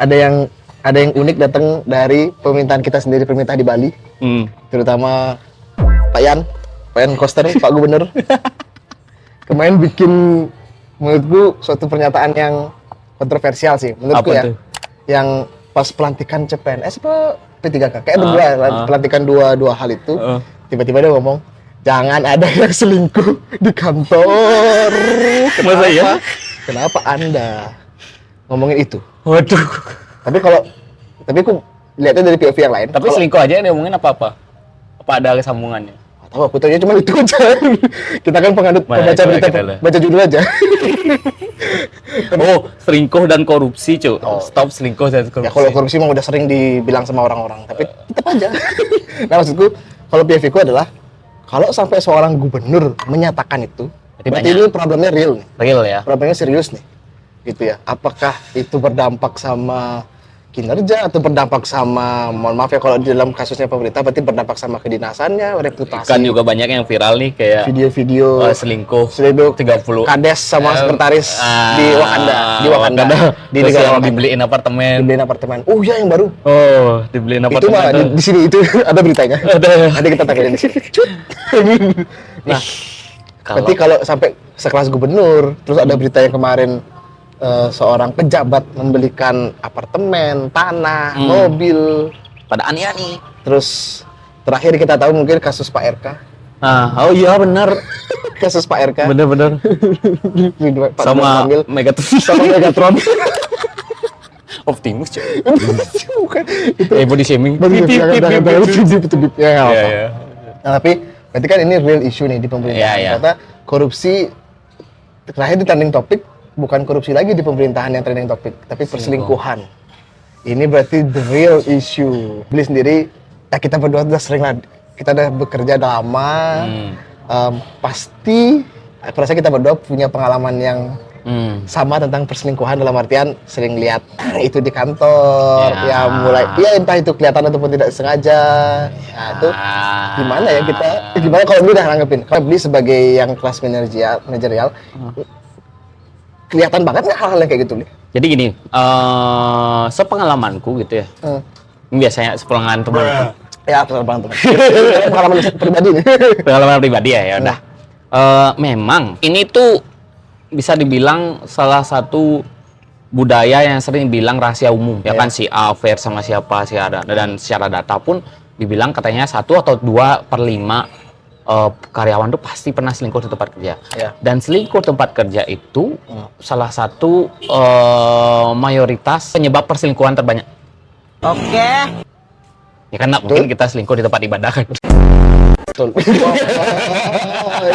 ada yang unik datang dari pemerintahan kita sendiri, pemerintah di Bali. Terutama Pak Yan Koster, Pak Gubernur. Kemarin bikin menurutku suatu pernyataan yang kontroversial sih menurutku ya. Tuh? Yang pas pelantikan CPNS apa P3K kayak berdua pelantikan dua hal itu. Tiba-tiba dia ngomong, jangan ada yang selingkuh di kantor. Masa ya? Kenapa Anda ngomongin itu? Waduh. Tapi aku lihatnya dari POV yang lain. Tapi selingkuh aja yang diomongin apa-apa? Apa ada sambungannya? Tahu aku tanya cuma itu aja. Kita kan penganut pembaca berita, baca judul aja. Oh, selingkuh dan korupsi, Cuk. Stop selingkuh dan korupsi. Ya kalau korupsi mah udah sering dibilang sama orang-orang, tapi tetap aja. Nah maksudku, kalau POV ku adalah kalau sampai seorang gubernur menyatakan itu, berarti ini problemnya real nih. Real ya. Problemnya serius nih. Gitu ya. Apakah itu berdampak sama kinerja atau berdampak sama, mohon maaf ya kalau di dalam kasusnya pemerintah berarti berdampak sama kedinasannya, reputasi. Kan juga banyak yang viral nih kayak video-video selingkuh 30 kades sama sekretaris di Wakanda di negara dibeliin apartemen. Oh ya yang baru. Oh, dibeliin apartemen. Itu mah di sini itu ada beritanya. Nanti kita tagih di sini. Nah, berarti kalau sampai sekelas gubernur, terus ada berita yang kemarin seorang pejabat membelikan apartemen, tanah, mobil pada ani-ani. Terus terakhir kita tahu mungkin kasus Pak RK. Oh iya benar. Kasus Pak RK. Bener. Sama Megatron. Optimus, cuy. Bukan itu. Body shaming. Ya. Nah, tapi berarti kan ini real issue nih di pemerintahan. Ternyata korupsi terakhir di trending topik bukan korupsi lagi di pemerintahan yang trending topik, tapi perselingkuhan. Ini berarti the real issue. Beli sendiri, ya kita berdua udah sering lah, kita udah bekerja lama. Pasti, aku rasa kita berdua punya pengalaman yang sama tentang perselingkuhan, dalam artian sering lihat itu di kantor, ya mulai, ya entah itu kelihatan ataupun tidak sengaja. Nah itu gimana ya gimana kalau Beli udah nanggepin? Kalau Beli sebagai yang kelas manajerial, kelihatan banget nggak hal-hal yang kayak gitu nih? Jadi gini, sepengalamanku gitu ya. Ini biasanya sepengalaman teman. Ya, pengalaman pribadi nih. Pengalaman pribadi ya udah. Memang ini tuh bisa dibilang salah satu budaya yang sering bilang rahasia umum. Ya kan, si A affair sama siapa, si A, dan secara data pun dibilang katanya 1 atau 2/5 karyawan tuh pasti pernah selingkuh di tempat kerja. Dan selingkuh tempat kerja itu salah satu mayoritas penyebab perselingkuhan terbanyak. Oke. Ya kan mungkin kita selingkuh di tempat ibadah kan. Betul.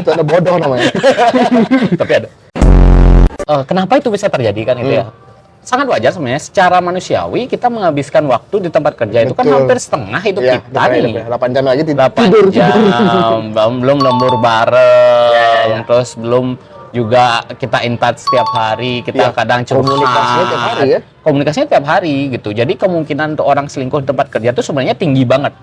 Itu ada bodoh namanya. Tapi ada. Kenapa itu bisa terjadi kan itu ya? Sangat wajar sebenarnya, secara manusiawi kita menghabiskan waktu di tempat kerja. Itu kan hampir setengah hidup kita nih. 8 jam lagi tidur. 8 jam, belum lembur bareng, terus belum juga kita in touch setiap hari, kita kadang curhat. Komunikasinya tiap hari gitu. Jadi kemungkinan untuk orang selingkuh di tempat kerja itu sebenarnya tinggi banget.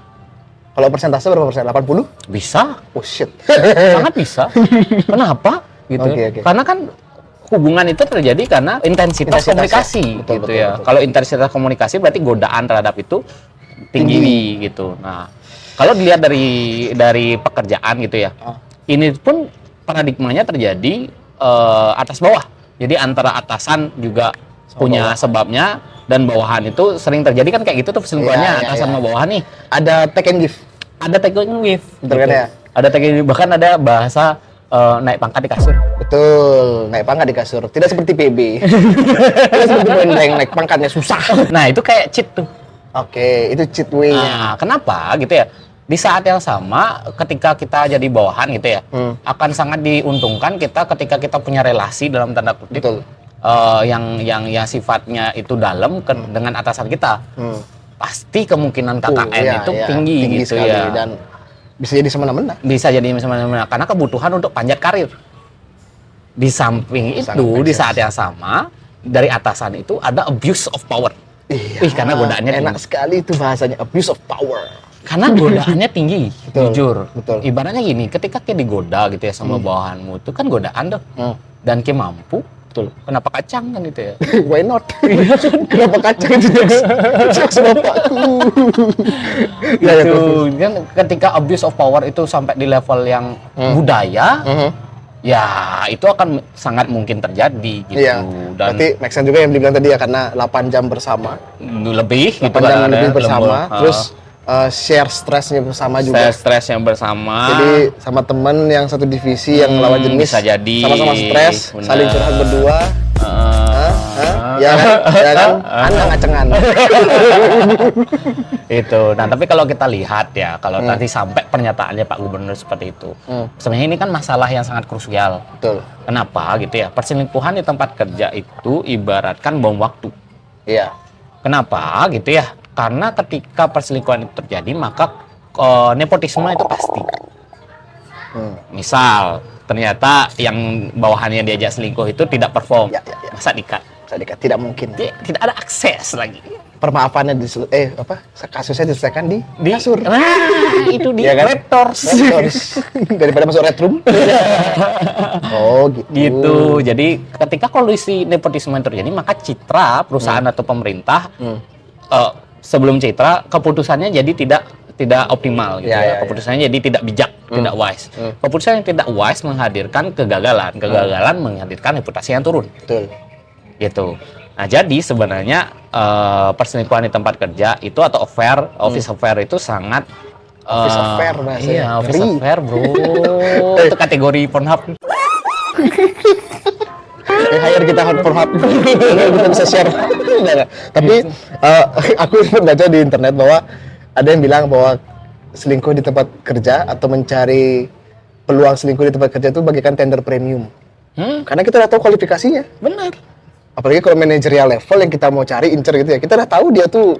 Kalau persentase berapa persen? 80? Bisa. Oh shit. Sangat bisa. Kenapa? Gitu. Karena kan hubungan itu terjadi karena intensitas komunikasi, betul. Kalau intensitas komunikasi berarti godaan terhadap itu tinggi. Gitu. Nah, kalau dilihat dari pekerjaan gitu ya, ini pun paradigmanya terjadi atas bawah. Jadi antara atasan juga punya sebabnya, dan bawahan itu sering terjadi kan kayak gitu tuh perselingkuhannya, atasan sama bawahan nih. Ada take and give. Ada take and give. Betul kan ya? Ada take and give, bahkan ada bahasa naik pangkat di kasur. Betul, naik pangkat di kasur. Tidak seperti PB. Tidak seperti yang naik pangkatnya susah. Nah, itu kayak cheat tuh. Oke, itu cheat way-nya. Nah, kenapa gitu ya? Di saat yang sama, ketika kita jadi bawahan gitu ya, akan sangat diuntungkan kita ketika kita punya relasi dalam tanda kutip. Betul. Yang sifatnya itu dalam dengan atasan kita. Pasti kemungkinan KKN itu tinggi gitu sekali, ya. Dan bisa jadi semena-mena. Bisa jadi semena-mena karena kebutuhan untuk panjat karir. Di samping itu, di saat yang sama, dari atasan itu ada abuse of power. Karena godaannya enak tinggi sekali itu bahasanya, abuse of power. Karena godaannya tinggi, jujur. Betul. Ibaratnya gini, ketika kita digoda gitu ya sama bawahanmu, itu kan godaan tuh. Dan kita mampu Betul. Kenapa kacang kan itu ya? Why not? Kenapa kacang itu jokes bapakku. Ya, Itu kan ketika abuse of power itu sampai di level yang budaya, ya itu akan sangat mungkin terjadi gitu. Iya. Dan Berarti make sense juga yang dibilang tadi ya, karena 8 jam bersama. lebih 8 gitu jam kan, lebih ada bersama, lembur. terus share stresnya bersama juga. Stres yang bersama. Jadi sama temen yang satu divisi yang lawan jenis bisa jadi. sama-sama stres, Bener. saling curhat berdua. Ya kan? Anda ngacengan. Itu. Nah, tapi kalau kita lihat ya, kalau tadi sampai pernyataannya Pak Gubernur seperti itu. Sebenarnya ini kan masalah yang sangat krusial. Betul. Kenapa gitu ya? Perselingkuhan di tempat kerja itu ibaratkan bom waktu. Iya. Kenapa gitu ya? Karena ketika perselingkuhan itu terjadi, maka nepotisme itu pasti. Misal, ternyata yang bawahannya diajak selingkuh itu tidak perform. Ya. Masa dikat? Tidak mungkin. Tidak ada akses lagi. Permaafannya kasusnya diselesaikan di kasur. Nah, itu dia. Iya kan? Raptors. Daripada masuk red room. Oh, gitu. Gitu. Jadi ketika kondisi nepotisme yang terjadi, maka citra perusahaan atau pemerintah sebelum citra keputusannya jadi tidak optimal gitu ya. Keputusannya jadi tidak bijak, tidak wise. Keputusan yang tidak wise menghadirkan kegagalan. Kegagalan menghadirkan reputasi yang turun. Betul. Gitu. Nah, jadi sebenarnya perselingkuhan di tempat kerja itu atau office affair itu sangat Office affair bahasanya. Iya, office Ngeri. affair, bro. Itu kategori Pornhub. Hire kita Pornhub. Kita bisa share. Enggak. Tapi aku baca di internet bahwa ada yang bilang bahwa selingkuh di tempat kerja atau mencari peluang selingkuh di tempat kerja itu bagaikan tender premium. Karena kita udah tahu kualifikasinya. Benar. Apalagi kalau manajerial level yang kita mau cari, incer gitu ya. Kita udah tahu dia tuh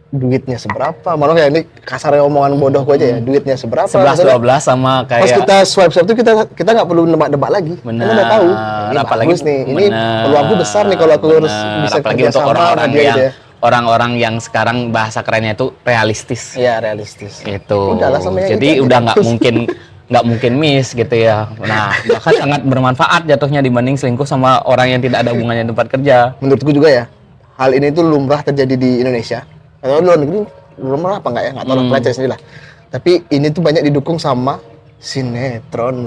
duitnya seberapa. Malah kayak ini kasarnya omongan bodohku aja ya. Duitnya seberapa. 11-12 sama kayak. Pas kita swipe tuh kita nggak perlu nebak-nebak lagi. Benar. Kita udah tahu. Ini Apalagi bagus nih. Ini peluangku besar nih kalau aku harus bisa apalagi kerja untuk sama orang-orang sama dia yang gitu ya. orang-orang yang sekarang bahasa kerennya itu realistis. Iya, realistis. Itu. Udahlah sama yang jadi itu aja. udah nggak mungkin miss gitu ya. Nah, bahkan sangat bermanfaat jatuhnya dibanding selingkuh sama orang yang tidak ada hubungannya di tempat kerja. Menurutku juga ya, hal ini tuh lumrah terjadi di Indonesia. Atau di luar negeri lumrah apa enggak ya? Nggak tahu lah, pelajari sendiri lah. Tapi ini tuh banyak didukung sama sinetron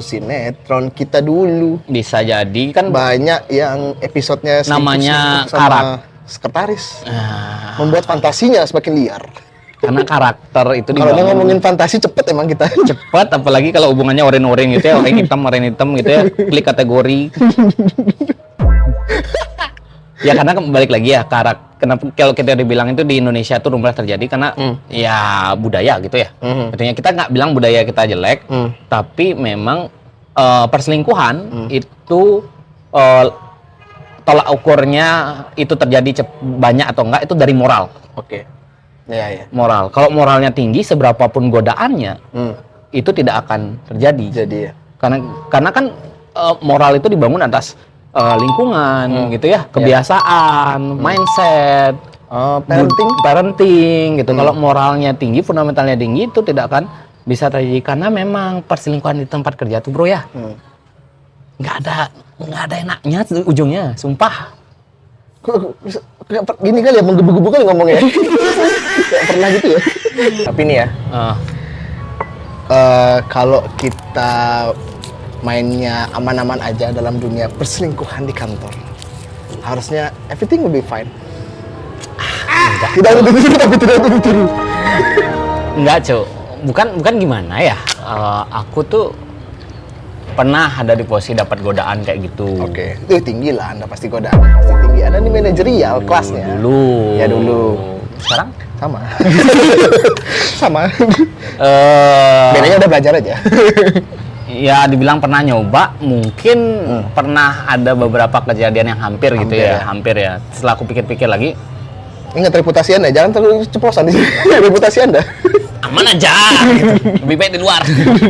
kita dulu. Bisa jadi kan Banyak yang episodenya namanya selingkuh sama karak. sekretaris. Nah, Membuat fantasinya semakin liar. karena karakter itu Kalau dibangun ngomongin fantasi cepet emang kita. cepat, apalagi kalau hubungannya oren-oren gitu ya, orang hitam gitu ya, klik kategori. Ya karena balik lagi ya, kenapa kalau kita dibilang itu di Indonesia itu lumrah terjadi karena ya budaya gitu ya. Artinya kita nggak bilang budaya kita jelek, tapi memang perselingkuhan itu tolak ukurnya itu terjadi banyak atau enggak itu dari moral. Oke. Ya. Moral. Kalau moralnya tinggi, seberapapun godaannya itu tidak akan terjadi. Jadi ya. Karena kan moral itu dibangun atas lingkungan gitu ya, kebiasaan, mindset, parenting gitu. Kalau moralnya tinggi, fundamentalnya tinggi, itu tidak akan bisa terjadi. Karena memang perselingkuhan di tempat kerja tuh bro ya, nggak ada enaknya ujungnya, sumpah. Gini kali ya, menggebu-gebu kali ngomongnya. Kayak pernah gitu ya. Tapi nih ya, kalau kita mainnya aman-aman aja dalam dunia perselingkuhan di kantor, harusnya everything will be fine. Tidak ada ditiru. Enggak, Cuk. Bukan gimana ya? Aku tuh pernah ada di posisi dapat godaan kayak gitu. Oke, itu tinggi lah, Anda pasti godaan pasti tinggi. Anda ini manajerial kelasnya. Dulu. Sekarang? Sama. Sama. Bedanya udah belajar aja. Ya dibilang pernah nyoba, mungkin pernah ada beberapa kejadian yang hampir gitu ya, hampir ya. Setelah aku pikir-pikir lagi, ingat reputasi Anda, jangan terlalu ceplosan di sini. Reputasi Anda. Aman aja, gitu. Lebih baik di luar.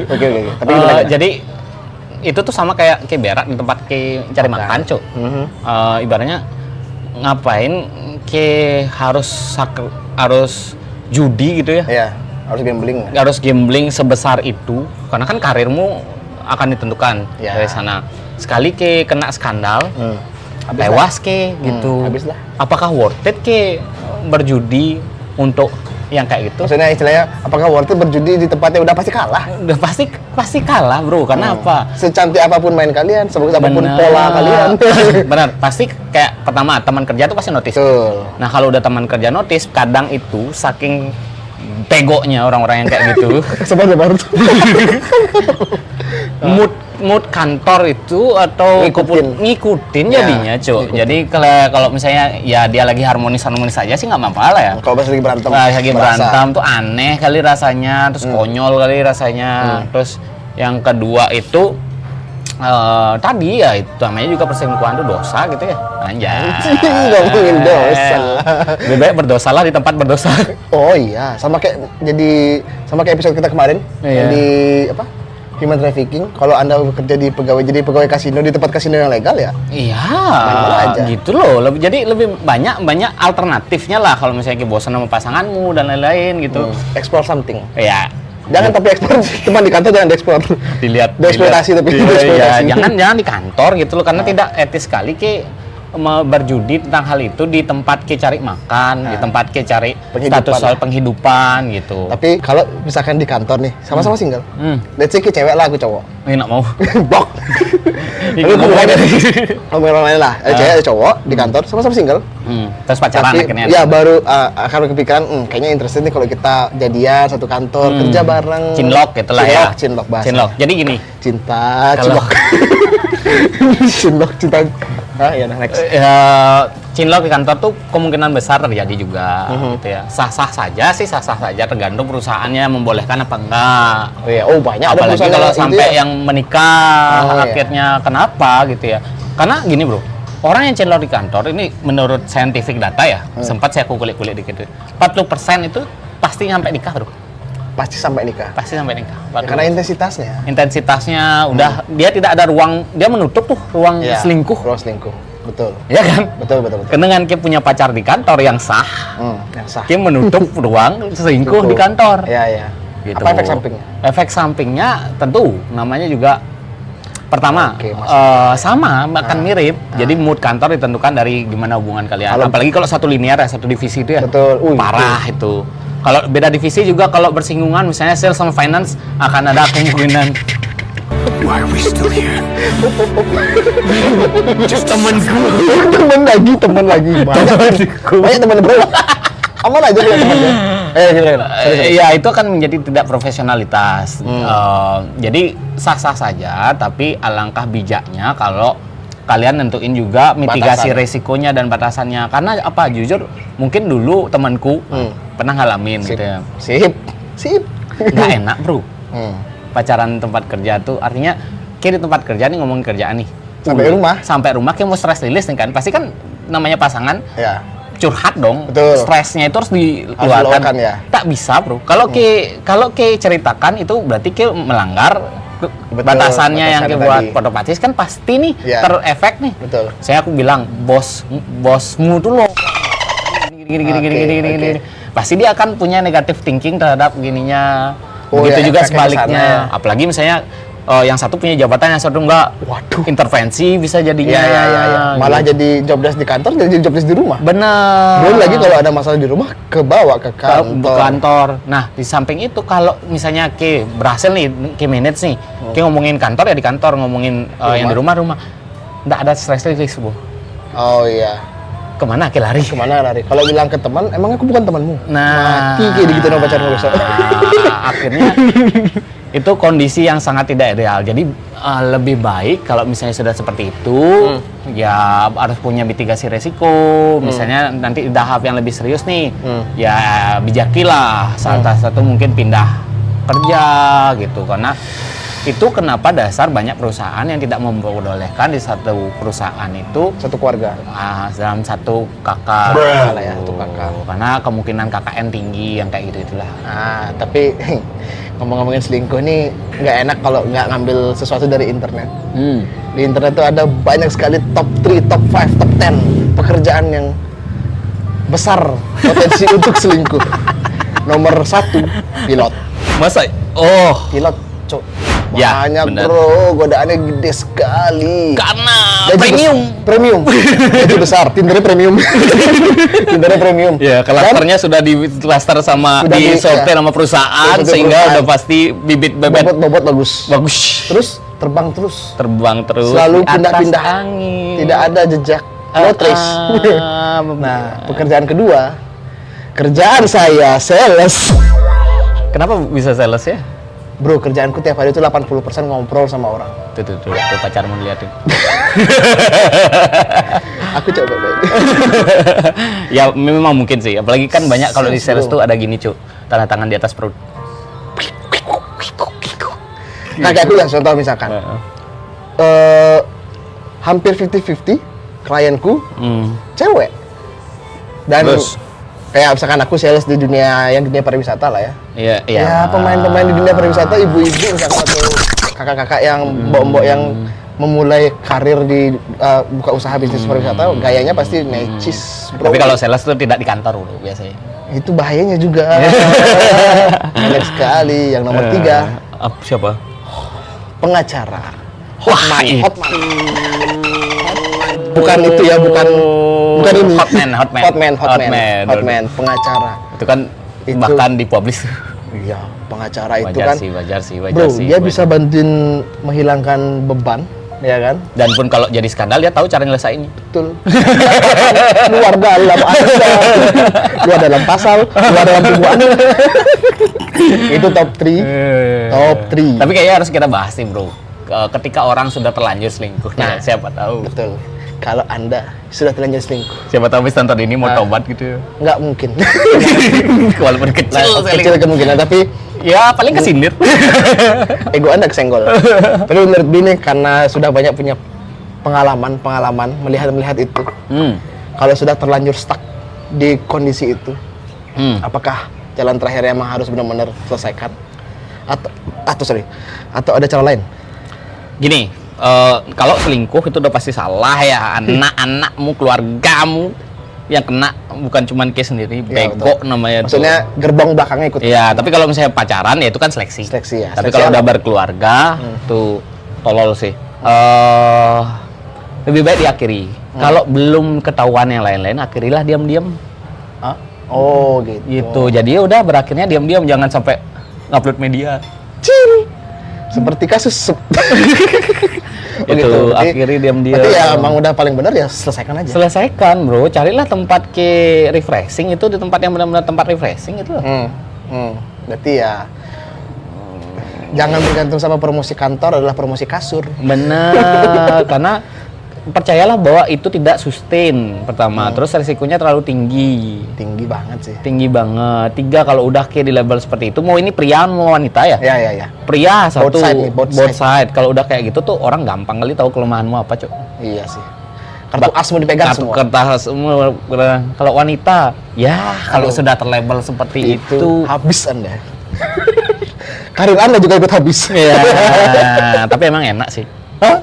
Oke. Tapi jadi itu tuh sama kayak berak di tempat cari makan, Cuk. Ibaratnya ngapain harus judi gitu ya? Iya, harus gambling. Harus gambling sebesar itu, karena kan karirmu akan ditentukan dari sana. sekali ke kena skandal, Habis tewas ke gitu. habis lah. Apakah worth it ke berjudi untuk yang kayak gitu? Maksudnya istilahnya, apakah worth it berjudi di tempat yang udah pasti kalah? Udah pasti kalah, bro. Karena apa? Secantik apapun main kalian, sebagus apapun Bener. pola kalian. Benar, pasti kayak pertama teman kerja tuh pasti notice. Betul. Nah, kalau udah teman kerja notice, kadang itu saking tegonya orang-orang yang kayak gitu, Sebenarnya baru tuh. mood kantor itu atau ngikutin Ya, jadinya, Cuk. ngikutin. Jadi kalau misalnya ya dia lagi harmonis saja sih nggak masalah ya. Kalau pas lagi berantem. Lagi berasa. berantem tuh aneh kali rasanya, terus konyol kali rasanya. Terus yang kedua itu tadi ya itu namanya juga perselingkuhan tuh dosa gitu ya. Anjay. Ngomongin dosa. Lebih baik berdosalah di tempat berdosa. Oh iya, sama kayak episode kita kemarin Iya. yang di apa? Human trafficking. Kalau Anda bekerja jadi pegawai kasino di tempat kasino yang legal ya. Iya, Main-main aja. gitu loh. Jadi lebih banyak alternatifnya lah kalau misalnya bosan sama pasanganmu dan lain-lain gitu. Explore something. Ya, Jangan tapi explore teman di kantor jangan explore. dilihat Dieksploitasi tapi Iya, dieksploitasi. jangan di kantor gitu loh karena tidak etis sekali berjudi tentang hal itu di tempat cari makan, di tempat cari Penghidupan status soal lah. penghidupan gitu. Tapi kalau misalkan di kantor nih, sama-sama single. Let's say ke cewek lah, aku cowok. Ini nggak mau. Blok. Tapi ngomongin orang lain lah. Cewek ada cowok di kantor sama-sama single. Terus pacaran Tapi akhirnya. ya baru akan kepikiran, kayaknya interested nih kalau kita jadian satu kantor, kerja bareng. Cinlok gitu lah ya. Cinlok bahasa. Cinlok. Jadi gini, Cinta, Kalau- cinlok. Cinlok, cinta. Ya udah next. cinlok di kantor tuh kemungkinan besar terjadi juga gitu ya. Sah-sah saja tergantung perusahaannya membolehkan apa enggak. Oh iya, banyak ada Apalagi perusahaan kalau yang itu sampai ya. yang menikah Oh, iya. akhirnya kenapa gitu ya. Karena gini, Bro. Orang yang cinlok di kantor ini menurut scientific data ya, sempat saya kulik-kulik dikit. 40% itu pasti sampai nikah, Bro. Pasti sampai nikah. Pasti sampai nikah. Ya, karena intensitasnya. Intensitasnya udah dia tidak ada ruang, dia menutup tuh ruang Iya, selingkuh. ruang selingkuh. Betul. Ya kan? Betul. Dengan Kim punya pacar di kantor yang sah, Yang sah. Kim menutup ruang selingkuh di kantor. Iya. Gitu. Apa efek sampingnya? Efek sampingnya tentu namanya juga pertama Oke, sama akan mirip. Jadi mood kantor ditentukan dari gimana hubungan kalian. Kalau- Apalagi kalau satu linear ya, satu divisi itu ya. Betul. Parah itu. Kalau beda divisi juga kalau bersinggungan misalnya sales sama finance akan ada kemungkinan Why are we still here? temen lagi. Banyak temen bro. Aman aja ya temennya. Gimana? ya itu akan menjadi tidak profesionalitas. Jadi sah-sah saja, tapi alangkah bijaknya kalau kalian nentuin juga mitigasi Batasan. resikonya dan batasannya. Karena apa? Jujur, mungkin dulu temanku pernah ngalamin gitu ya. Sip. Nggak enak, Bro. Hmm. Pacaran tempat kerja tuh artinya kayak di tempat kerja nih ngomongin kerjaan nih. Sampai rumah kayak mau stress release nih kan. Pasti kan namanya pasangan Ya. curhat dong. Betul. Stresnya itu harus diluapkan, dikeluarkan. ya. Tak bisa, Bro. Kalau ke ceritakan itu berarti ke melanggar batasannya yang batasannya buat tadi. otomatis kan pasti nih Ya. terefek nih. Betul. Aku bilang bosmu tuh loh gini. Pasti dia akan punya negative thinking terhadap gininya. Begitu ya, juga efeknya sebaliknya. kesana. Apalagi misalnya yang satu punya jabatan, yang satu enggak. Waduh. Intervensi bisa jadinya. Iya. Malah Gitu. jadi jobdesk di kantor, jadi jobdesk di rumah. Bener. Belum lagi kalau ada masalah di rumah, kebawa ke kantor. Nah, di samping itu kalau misalnya berhasil nih, manage nih, ngomongin kantor ya di kantor, ngomongin yang di rumah. Nggak ada stress release, Bu. Oh iya. Kemana lari? Kemana lari? Kalau bilang ke teman, emang aku bukan temanmu. Nah, Mati kayak gitu nama pacarmu besok. akhirnya itu kondisi yang sangat tidak ideal. Jadi lebih baik kalau misalnya sudah seperti itu, ya harus punya mitigasi resiko. Misalnya nanti tahap yang lebih serius nih, ya bijakilah. Salah satu mungkin pindah kerja gitu, karena itu kenapa dasar banyak perusahaan yang tidak memperbolehkan di satu perusahaan itu Satu keluarga. dalam satu kakak, Salah ya, satu kakak. karena kemungkinan KKN tinggi yang kayak gitu itulah. Tapi ngomong-ngomongin selingkuh nih nggak enak kalau nggak ngambil sesuatu dari internet. Di internet tuh ada banyak sekali top 3, top 5, top 10 pekerjaan yang besar potensi untuk selingkuh. Nomor 1, pilot. Masa? Pilot, cok. Ya, Banyak benar. bro, godaannya gede sekali. Karena Gaji premium. Premium. Gaji besar, Tindernya premium. Tindernya premium. Ya, klasternya sudah di klaster sama Sudah di di- sortir ya. sama perusahaan Sortir sehingga perusahaan. udah pasti bibit bebek Bobot bagus. bagus. Terus terbang terus. Terbang terus Selalu di atas pindah-pindah. angin. Tidak ada jejak. No trace. Nah, pekerjaan kedua. Kerjaan saya sales. Kenapa bisa sales ya? Bro, kerjaanku tiap hari itu 80% ngobrol sama orang. Tuh pacarmu liatin. Aku coba baik. Ya memang mungkin sih, apalagi kan banyak kalau di sales tuh ada gini cu, tanda tangan di atas perut. Nah, kayak aku ya, contoh misalkan. Hampir 50-50 klienku cewek. Dan Terus? kayak misalkan aku sales di dunia pariwisata lah ya. Iya, Ya, pemain-pemain di dunia pariwisata, ibu-ibu misalkan atau kakak-kakak yang mbok-mbok yang memulai karir di buka usaha bisnis pariwisata, gayanya pasti necis, bro. Tapi kalau sales tuh tidak di kantor dulu biasanya. Itu bahayanya juga. Banyak sekali. Yang nomor 3, Siapa? pengacara. Wah, Hotman. Bukan itu ya, bukan ini. Hotman, pengacara. Itu kan Itu- bahkan dipublish. Iya, pengacara itu Wajar kan. sih, wajar sih. Bro, dia bisa bantuin menghilangkan beban, ya kan? Dan pun kalau jadi skandal dia tahu cara nyelesainnya. Betul. Luar dalam Anda. Luar dalam pasal, luar dalam tubuh Anda. Itu top 3. Top 3. Tapi kayaknya harus kita bahas nih, Bro. Ketika orang sudah terlanjur selingkuh, nah, siapa tahu. Betul. Kalau Anda sudah terlanjur selingkuh, Siapa tahu habis nonton ini mau tobat gitu. nggak mungkin. Walaupun kecil sekali. Kecil kemungkinan, tapi Ya, paling kesindir. ego Anda kesenggol. Tapi menurut Bini, karena sudah banyak punya pengalaman melihat itu, kalau sudah terlanjur stuck di kondisi itu, apakah jalan terakhir emang harus benar-benar selesaikan atau ada cara lain? Gini, kalau selingkuh itu udah pasti salah ya. Anak-anakmu, keluargamu yang kena, bukan cuman case sendiri, Ya, bego betul. namanya. Maksudnya gerbong belakangnya ikut. Iya, tapi kalau misalnya pacaran ya itu kan seleksi. Seleksi ya. Tapi Seleksi kalau alam. udah berkeluarga tuh tolol sih. Lebih baik diakhiri. Kalau belum ketahuan yang lain-lain, akhirilah diam-diam. Hah? Oh, gitu. Gitu. Jadi ya udah berakhirnya diam-diam, jangan sampai ngupload media. Cing. Seperti kasus Itu akhiri diam-diam. Berarti ya emang udah paling benar ya selesaikan aja. Selesaikan, Bro. Carilah tempat refreshing itu, di tempat yang benar-benar tempat refreshing itu. Berarti ya jangan bergantung sama promosi kantor, adalah promosi kasur. Benar, karena percayalah bahwa itu tidak sustain pertama, terus resikonya terlalu tinggi. Tinggi banget sih. Tinggi banget. 3 kalau udah kayak di level seperti itu, mau ini pria mau wanita ya? Ya. Pria satu, Both side nih, both side. Kalau udah kayak gitu tuh orang gampang kali tahu kelemahanmu apa, Cok. Iya sih. Kartu as mau dipegang Kartu semua. kertas semua. Kalau wanita, ya kalau sudah terlabel seperti itu. habis Anda. Karir Anda juga ikut habis. Ya, tapi emang enak sih. Hah?